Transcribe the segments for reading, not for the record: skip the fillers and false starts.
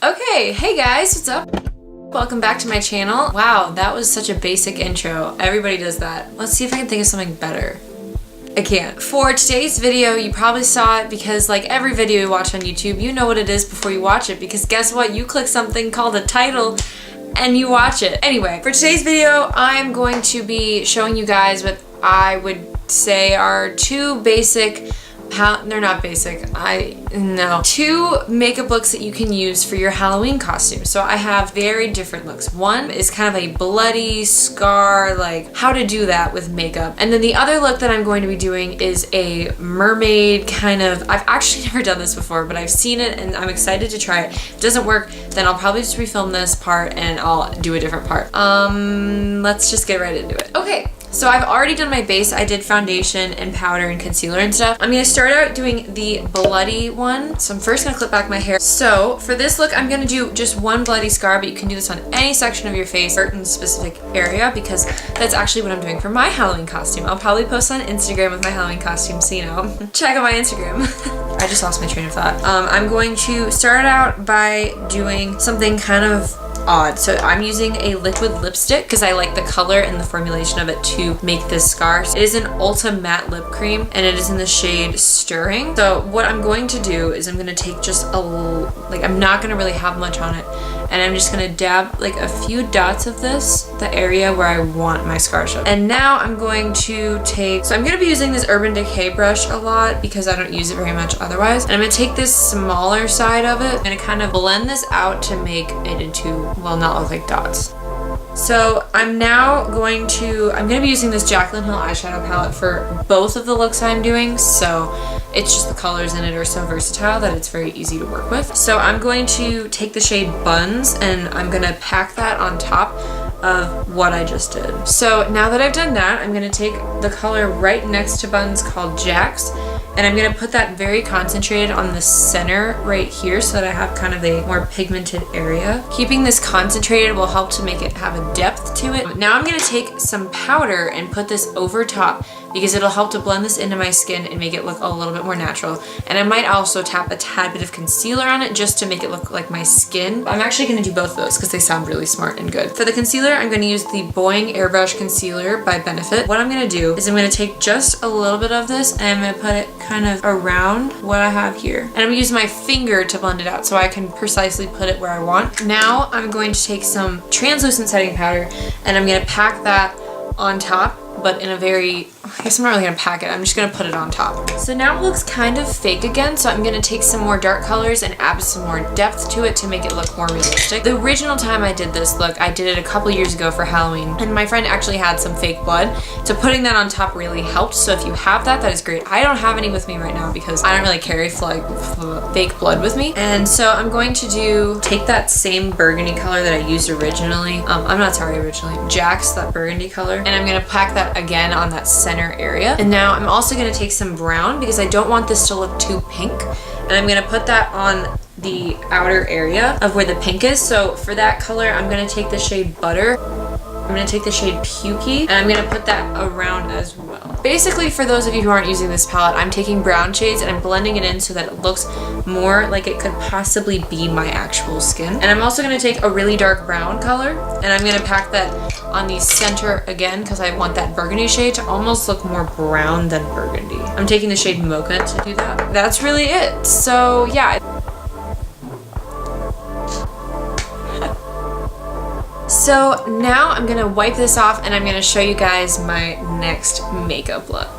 Okay, hey guys, what's up? Welcome back to my channel. Wow, that was such a basic intro. Everybody does that. Let's see if I can think of something better. I can't. For today's video, you probably saw it because like every video you watch on YouTube, you know what it is before you watch it because guess what? You click something called a title and you watch it. Anyway, for today's video, I'm going to be showing you guys what I would say are two basic they're not basic. Two makeup looks that you can use for your Halloween costume. So I have very different looks. One is kind of a bloody scar, like how to do that with makeup. And then the other look that I'm going to be doing is a mermaid kind of, I've actually never done this before, but I've seen it and I'm excited to try it. If it doesn't work, then I'll probably just refilm this part and I'll do a different part. Let's just get right into it. Okay. So I've already done my base. I did foundation and powder and concealer and stuff. I'm gonna start out doing the bloody one. So I'm first gonna clip back my hair. So for this look, I'm gonna do just one bloody scar, but you can do this on any section of your face, certain specific area, because that's actually what I'm doing for my Halloween costume. I'll probably post on Instagram with my Halloween costume, so you know, check out my Instagram. I just lost my train of thought. I'm going to start out by doing something kind of odd. So I'm using a liquid lipstick because I like the color and the formulation of it to make this scar. It is an Ulta matte lip cream and it is in the shade Stirring. So what I'm going to do is I'm going to take just a little, like I'm not going to really have much on it, and I'm just going to dab like a few dots of this, the area where I want my scar show. And now I'm going to take, so I'm going to be using this Urban Decay brush a lot because I don't use it very much otherwise. And I'm going to take this smaller side of it. I'm going to kind of blend this out to make it into, well, not look like dots. So I'm going to be using this Jaclyn Hill eyeshadow palette for both of the looks I'm doing. So it's just the colors in it are so versatile that it's very easy to work with. So I'm going to take the shade Buns and I'm going to pack that on top of what I just did. So now that I've done that, I'm going to take the color right next to Buns called Jax, and I'm going to put that very concentrated on the center right here so that I have kind of a more pigmented area. Keeping this concentrated will help to make it have a depth to it. Now I'm going to take some powder and put this over top because it'll help to blend this into my skin and make it look a little bit more natural. And I might also tap a tad bit of concealer on it just to make it look like my skin. I'm actually going to do both of those because they sound really smart and good. For the concealer, I'm going to use the Boing Airbrush Concealer by Benefit. What I'm going to do is I'm going to take just a little bit of this and I'm going to put it kind of around what I have here. And I'm going to use my finger to blend it out so I can precisely put it where I want. Now I'm going to take some translucent setting powder and I'm going to pack that on top, but in a very, I guess I'm not really gonna pack it, I'm just gonna put it on top. So now it looks kind of fake again, so I'm gonna take some more dark colors and add some more depth to it to make it look more realistic. The original time I did this look, I did it a couple years ago for Halloween, and my friend actually had some fake blood, so putting that on top really helped. So if you have that, that is great. I don't have any with me right now because I don't really carry fake blood with me. And so I'm going to take that same burgundy color that I used originally, Jax, that burgundy color, and I'm gonna pack that again on that center area. And now I'm also going to take some brown because I don't want this to look too pink, and I'm going to put that on the outer area of where the pink is. So for that color, I'm going to take the shade Butter. I'm going to take the shade Pukey and I'm going to put that around as well. Basically, for those of you who aren't using this palette, I'm taking brown shades and I'm blending it in so that it looks more like it could possibly be my actual skin. And I'm also going to take a really dark brown color and I'm going to pack that on the center again because I want that burgundy shade to almost look more brown than burgundy. I'm taking the shade Mocha to do that. That's really it. So yeah. So now I'm gonna wipe this off and I'm gonna show you guys my next makeup look.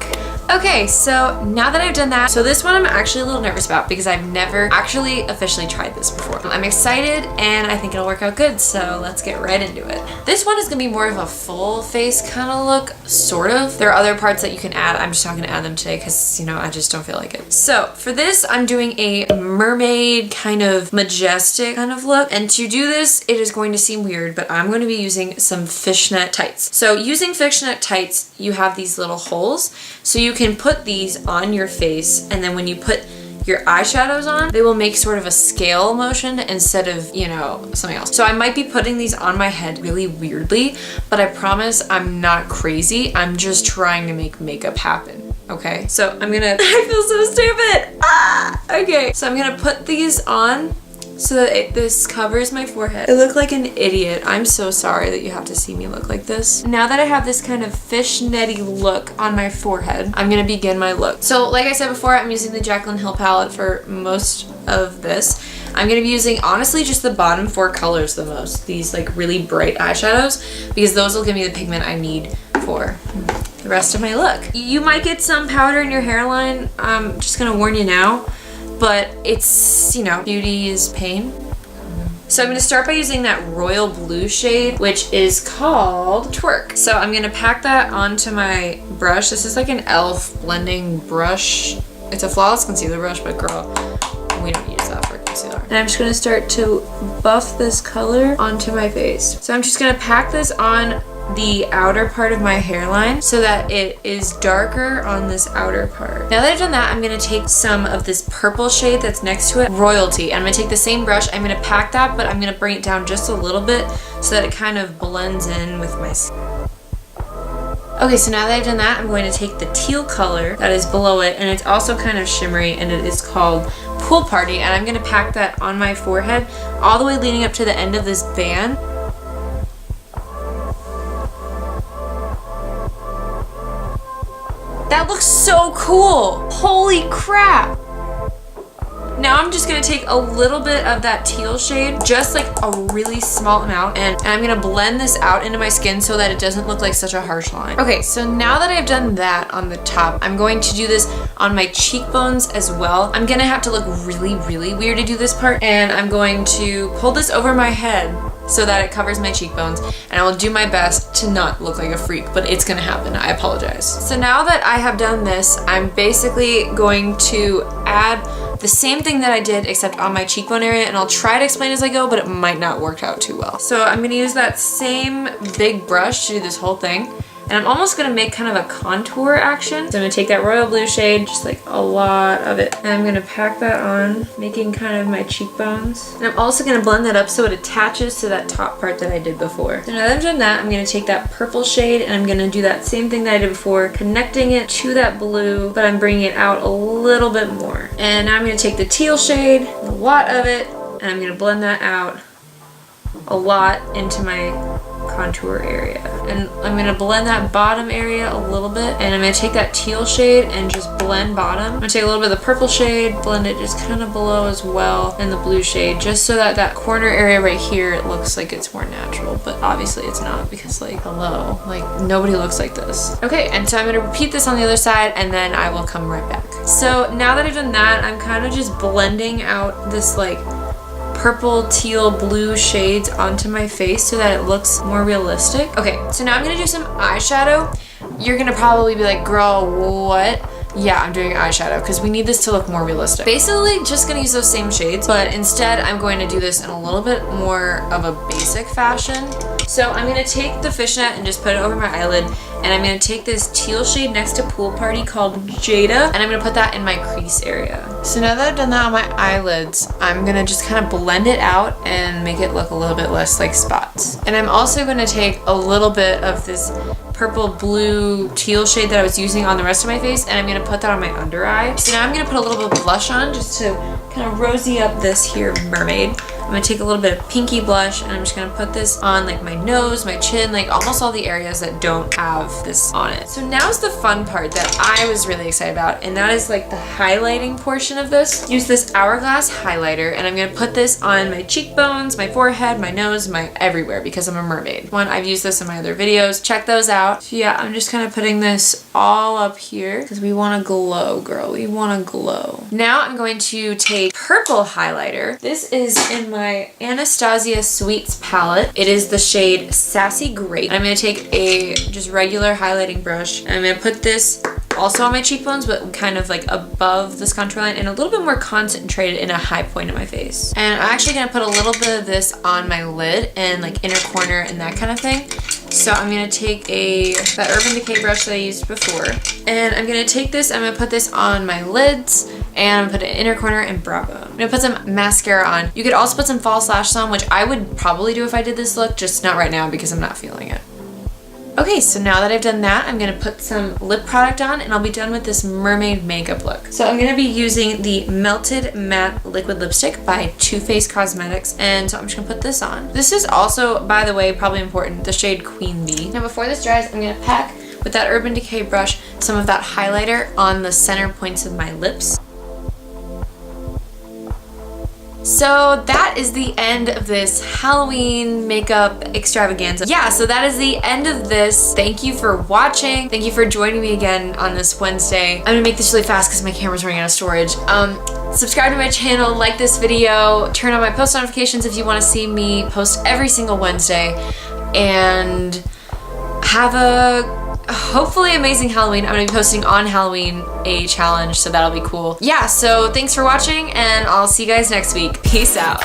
Okay, so now that I've done that, so this one I'm actually a little nervous about because I've never actually officially tried this before. I'm excited and I think it'll work out good, so let's get right into it. This one is gonna be more of a full face kind of look, sort of. There are other parts that you can add. I'm just not gonna add them today because, you know, I just don't feel like it. So for this, I'm doing a mermaid kind of majestic kind of look. And to do this, it is going to seem weird, but I'm going to be using some fishnet tights. So using fishnet tights, you have these little holes. So you can put these on your face, and then when you put your eyeshadows on, they will make sort of a scale motion instead of, you know, something else. So I might be putting these on my head really weirdly, but I promise I'm not crazy. I'm just trying to make makeup happen. Okay, so I'm gonna, I feel so stupid. Okay, so I'm gonna put these on so that this covers my forehead. I look like an idiot. I'm so sorry that you have to see me look like this. Now that I have this kind of fishnetty look on my forehead, I'm gonna begin my look. So like I said before, I'm using the Jaclyn Hill palette for most of this. I'm gonna be using, honestly, just the bottom 4 colors the most. These like really bright eyeshadows, because those will give me the pigment I need for the rest of my look. You might get some powder in your hairline. I'm just gonna warn you now. But it's, you know, beauty is pain. So I'm gonna start by using that royal blue shade, which is called Twerk. So I'm gonna pack that onto my brush. This is like an e.l.f. blending brush. It's a flawless concealer brush, but girl, we don't use that for concealer. And I'm just gonna start to buff this color onto my face. So I'm just gonna pack this on the outer part of my hairline so that it is darker on this outer part. Now that I've done that, I'm gonna take some of this purple shade that's next to it, Royalty. I'm gonna take the same brush, I'm gonna pack that, but I'm gonna bring it down just a little bit so that it kind of blends in with my skin. Okay, so now that I've done that, I'm going to take the teal color that is below it, and it's also kind of shimmery, and it is called Pool Party, and I'm gonna pack that on my forehead all the way leading up to the end of this band. That looks so cool! Holy crap! Now I'm just gonna take a little bit of that teal shade, just like a really small amount, and I'm gonna blend this out into my skin so that it doesn't look like such a harsh line. Okay, so now that I've done that on the top, I'm going to do this on my cheekbones as well. I'm gonna have to look really, really weird to do this part, and I'm going to pull this over my head so that it covers my cheekbones, and I will do my best to not look like a freak, but it's gonna happen. I apologize. So now that I have done this, I'm basically going to add the same thing that I did except on my cheekbone area, and I'll try to explain as I go, but it might not work out too well. So I'm gonna use that same big brush to do this whole thing. And I'm almost gonna make kind of a contour action. So I'm gonna take that royal blue shade, just like a lot of it, and I'm gonna pack that on, making kind of my cheekbones. And I'm also gonna blend that up so it attaches to that top part that I did before. So now that I've done that, I'm gonna take that purple shade and I'm gonna do that same thing that I did before, connecting it to that blue, but I'm bringing it out a little bit more. And now I'm gonna take the teal shade, a lot of it, and I'm gonna blend that out a lot into my contour area, and I'm gonna blend that bottom area a little bit, and I'm gonna take that teal shade and just blend bottom. I'm gonna take a little bit of the purple shade, blend it just kind of below as well, and the blue shade, just so that that corner area right here, it looks like it's more natural, but obviously it's not, because like, hello, like nobody looks like this. Okay, and so I'm gonna repeat this on the other side, and then I will come right back. So now that I've done that, I'm kind of just blending out this like purple, teal, blue shades onto my face so that it looks more realistic. Okay, so now I'm gonna do some eyeshadow. You're gonna probably be like, girl, what? Yeah, I'm doing eyeshadow because we need this to look more realistic. Basically, just gonna use those same shades, but instead I'm going to do this in a little bit more of a basic fashion. So I'm gonna take the fishnet and just put it over my eyelid, and I'm gonna take this teal shade next to Pool Party called Jada, and I'm gonna put that in my crease area. So now that I've done that on my eyelids, I'm gonna just kind of blend it out and make it look a little bit less like spots. And I'm also gonna take a little bit of this purple, blue, teal shade that I was using on the rest of my face, and I'm gonna put that on my under eye. So now I'm gonna put a little bit of blush on just to kind of rosy up this here mermaid. I'm gonna take a little bit of pinky blush, and I'm just gonna put this on like my nose, my chin, like almost all the areas that don't have this on it. So now's the fun part that I was really excited about, and that is like the highlighting portion of this. Use this Hourglass highlighter, and I'm gonna put this on my cheekbones, my forehead, my nose, my everywhere, because I'm a mermaid. I've used this in my other videos. Check those out. So yeah, I'm just kind of putting this all up here because we want to glow, girl. We want to glow. Now I'm going to take purple highlighter. This is in my Anastasia Sweets palette. It is the shade Sassy Grape. I'm going to take a just regular highlighting brush, and I'm going to put this also on my cheekbones, but kind of like above this contour line and a little bit more concentrated in a high point of my face. And I'm actually going to put a little bit of this on my lid and like inner corner and that kind of thing. So I'm going to take that Urban Decay brush that I used before, and I'm going to take this, I'm going to put this on my lids, and I'm going to put it in inner corner and brow bone. I'm going to put some mascara on. You could also put some false lashes on, which I would probably do if I did this look, just not right now because I'm not feeling it. Okay, so now that I've done that, I'm gonna put some lip product on and I'll be done with this mermaid makeup look. So I'm gonna be using the Melted Matte Liquid Lipstick by Too Faced Cosmetics, and so I'm just gonna put this on. This is also, by the way, probably important, the shade Queen Bee. Now before this dries, I'm gonna pack with that Urban Decay brush some of that highlighter on the center points of my lips. So that is the end of this Halloween makeup extravaganza. Yeah, so that is the end of this. Thank you for watching. Thank you for joining me again on this Wednesday. I'm gonna make this really fast because my camera's running out of storage. Subscribe to my channel, like this video, turn on my post notifications if you want to see me post every single Wednesday, and have a hopefully amazing Halloween. I'm gonna be posting on Halloween a challenge, so that'll be cool. Yeah, so thanks for watching and I'll see you guys next week. Peace out.